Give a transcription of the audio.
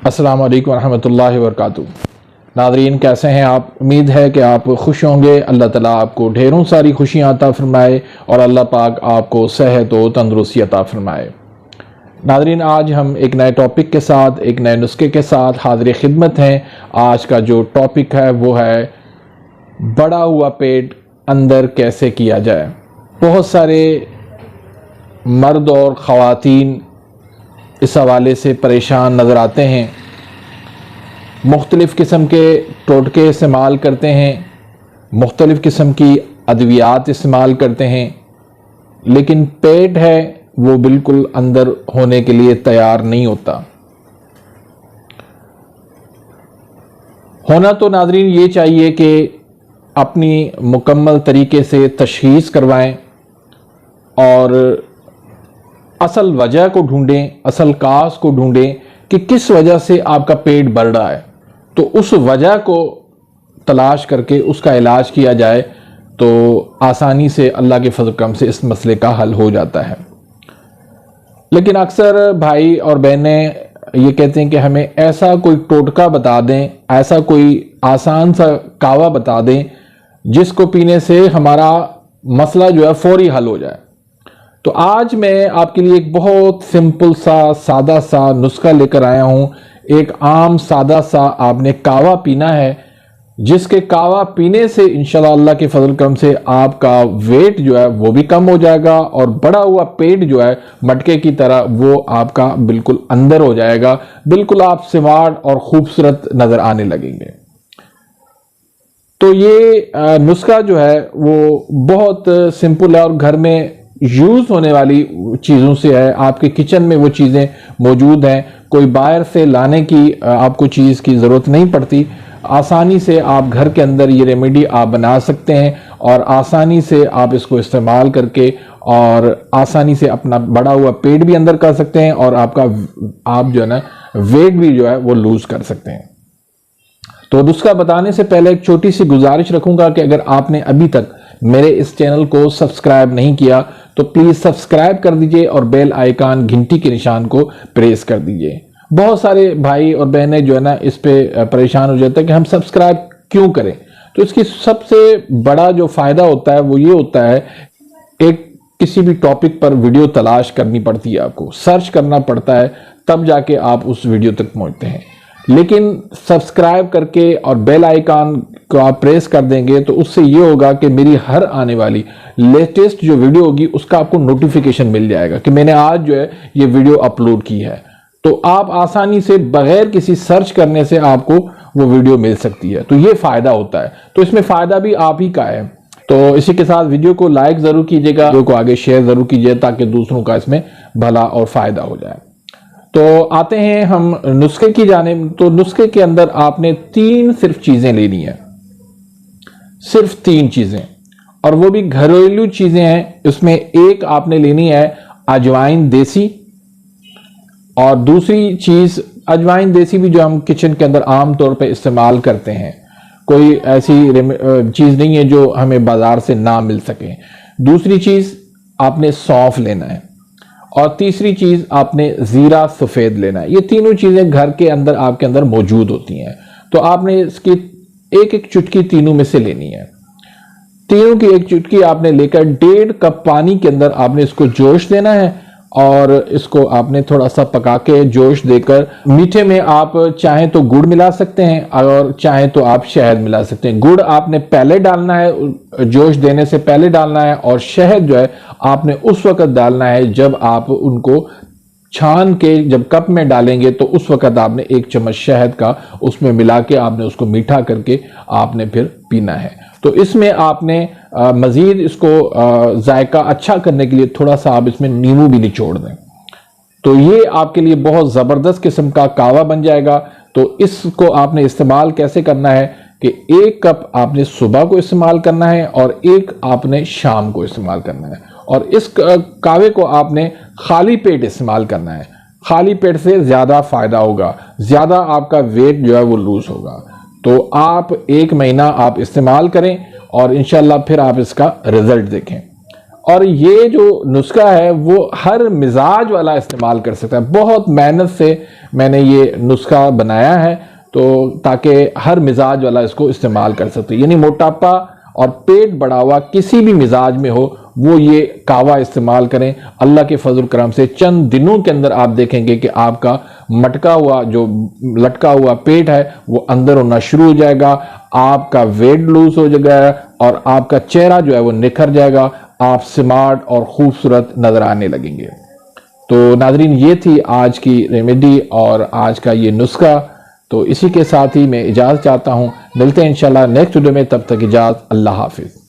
अस्सलाम वालेकुम रहमतुल्लाहि व बरकातुहू। नाज़रीन, कैसे हैं आप? उम्मीद है कि आप खुश होंगे। अल्लाह ताला आपको ढेरों सारी खुशियाँ अता फरमाए और अल्लाह पाक आपको सेहत व तंदुरुस्ती अता फरमाए। नाज़रीन, आज हम एक नए टॉपिक के साथ, एक नए नुस्खे के साथ हाज़िर खिदमत हैं। आज का जो टॉपिक है वो है बढ़ा हुआ पेट अंदर कैसे किया जाए। बहुत सारे मर्द और ख़वातीन इस हवाले से परेशान नज़र आते हैं। मुख्तलिफ़ किस्म के टोटके इस्तेमाल करते हैं, मुख्तलिफ़ किस्म की अद्वियात इस्तेमाल करते हैं, लेकिन पेट है वो बिल्कुल अंदर होने के लिए तैयार नहीं होता। होना तो नाज़रीन ये चाहिए कि अपनी मुकम्मल तरीके से तशख़ीस करवाएं और असल वजह को ढूंढें, असल काज को ढूंढें कि किस वजह से आपका पेट बढ़ रहा है। तो उस वजह को तलाश करके उसका इलाज किया जाए तो आसानी से अल्लाह के फज़ल करम से इस मसले का हल हो जाता है। लेकिन अक्सर भाई और बहनें ये कहते हैं कि हमें ऐसा कोई टोटका बता दें, ऐसा कोई आसान सा कावा बता दें जिसको पीने से हमारा मसला जो है फौरी हल हो जाए। तो आज मैं आपके लिए एक बहुत सिंपल सा सादा सा नुस्खा लेकर आया हूं। एक आम सादा सा आपने कावा पीना है, जिसके कावा पीने से इंशाल्लाह अल्लाह के फजल करम से आपका वेट जो है वो भी कम हो जाएगा और बढ़ा हुआ पेट जो है मटके की तरह वो आपका बिल्कुल अंदर हो जाएगा। बिल्कुल आप स्मार्ट और खूबसूरत नजर आने लगेंगे। तो ये नुस्खा जो है वो बहुत सिंपल है और घर में यूज होने वाली चीज़ों से है। आपके किचन में वो चीज़ें मौजूद हैं, कोई बाहर से लाने की आपको चीज़ की ज़रूरत नहीं पड़ती। आसानी से आप घर के अंदर ये रेमेडी आप बना सकते हैं और आसानी से आप इसको इस्तेमाल करके और आसानी से अपना बढ़ा हुआ पेट भी अंदर कर सकते हैं और आपका आप जो है ना वेट भी जो है वो लूज कर सकते हैं। तो नुस्खा बताने से पहले एक छोटी सी गुजारिश रखूंगा कि अगर आपने अभी तक मेरे इस चैनल को सब्सक्राइब नहीं किया तो प्लीज सब्सक्राइब कर दीजिए और बेल आइकन घंटी के निशान को प्रेस कर दीजिए। बहुत सारे भाई और बहनें जो है ना इस पे परेशान हो जाते हैं कि हम सब्सक्राइब क्यों करें। तो इसकी सबसे बड़ा जो फायदा होता है वो ये होता है, एक किसी भी टॉपिक पर वीडियो तलाश करनी पड़ती है, आपको सर्च करना पड़ता है, तब जाके आप उस वीडियो तक पहुंचते हैं। लेकिन सब्सक्राइब करके और बेल आइकन को आप प्रेस कर देंगे तो उससे ये होगा कि मेरी हर आने वाली लेटेस्ट जो वीडियो होगी उसका आपको नोटिफिकेशन मिल जाएगा कि मैंने आज जो है ये वीडियो अपलोड की है। तो आप आसानी से बगैर किसी सर्च करने से आपको वो वीडियो मिल सकती है। तो ये फायदा होता है, तो इसमें फायदा भी आप ही का है। तो इसी के साथ वीडियो को लाइक जरूर कीजिएगा, वीडियो को आगे शेयर जरूर कीजिए ताकि दूसरों का इसमें भला और फायदा हो जाए। तो आते हैं हम नुस्खे की जानिब। तो नुस्खे के अंदर आपने सिर्फ चीजें लेनी है, सिर्फ 3 चीजें, और वो भी घरेलू चीजें हैं। उसमें एक आपने लेनी है अजवाइन देसी, और दूसरी चीज अजवाइन देसी भी जो हम किचन के अंदर आमतौर पे इस्तेमाल करते हैं, कोई ऐसी चीज नहीं है जो हमें बाजार से ना मिल सके। दूसरी चीज आपने सौंफ लेना है और तीसरी चीज आपने जीरा सफेद लेना है। ये तीनों चीजें घर के अंदर आपके अंदर मौजूद होती हैं। तो आपने इसकी एक एक चुटकी तीनों में से लेनी है। तीनों की एक चुटकी आपने लेकर 1.5 कप पानी के अंदर आपने इसको जोश देना है और इसको आपने थोड़ा सा पका के जोश देकर, मीठे में आप चाहें तो गुड़ मिला सकते हैं और चाहें तो आप शहद मिला सकते हैं। गुड़ आपने पहले डालना है, जोश देने से पहले डालना है, और शहद जो है आपने उस वक्त डालना है जब आप उनको छान के जब कप में डालेंगे तो उस वक्त आपने 1 चम्मच शहद का उसमें मिला के आपने उसको मीठा करके आपने फिर पीना है। तो इसमें आपने मजीद इसको जायका अच्छा करने के लिए थोड़ा सा आप इसमें नींबू भी निचोड़ दें। तो ये आपके लिए बहुत ज़बरदस्त किस्म का कावा बन जाएगा। तो इसको आपने इस्तेमाल कैसे करना है कि 1 कप आपने सुबह को इस्तेमाल करना है और 1 आपने शाम को इस्तेमाल करना है, और इस कावे को आपने खाली पेट इस्तेमाल करना है। खाली पेट से ज़्यादा फायदा होगा, ज़्यादा आपका वेट जो है वो लूज होगा। तो आप 1 महीना आप इस्तेमाल करें और इंशाल्लाह फिर आप इसका रिजल्ट देखें। और ये जो नुस्खा है वो हर मिजाज वाला इस्तेमाल कर सकता है। बहुत मेहनत से मैंने ये नुस्खा बनाया है तो ताकि हर मिजाज वाला इसको इस्तेमाल कर सकते, यानी मोटापा और पेट बढ़ा हुआ किसी भी मिजाज में हो वो ये कावा इस्तेमाल करें। अल्लाह के फजल करम से चंद दिनों के अंदर आप देखेंगे कि आपका मटका हुआ जो लटका हुआ पेट है वो अंदर होना शुरू हो जाएगा, आपका वेट लूज हो जाएगा और आपका चेहरा जो है वो निखर जाएगा, आप स्मार्ट और खूबसूरत नजर आने लगेंगे। तो नाजरीन, ये थी आज की रेमेडी और आज का ये नुस्खा। तो इसी के साथ ही मैं इजाज़त चाहता हूँ, मिलते हैं इंशाल्लाह नेक्स्ट वीडियो में, तब तक इजाज़त, अल्लाह हाफिज़।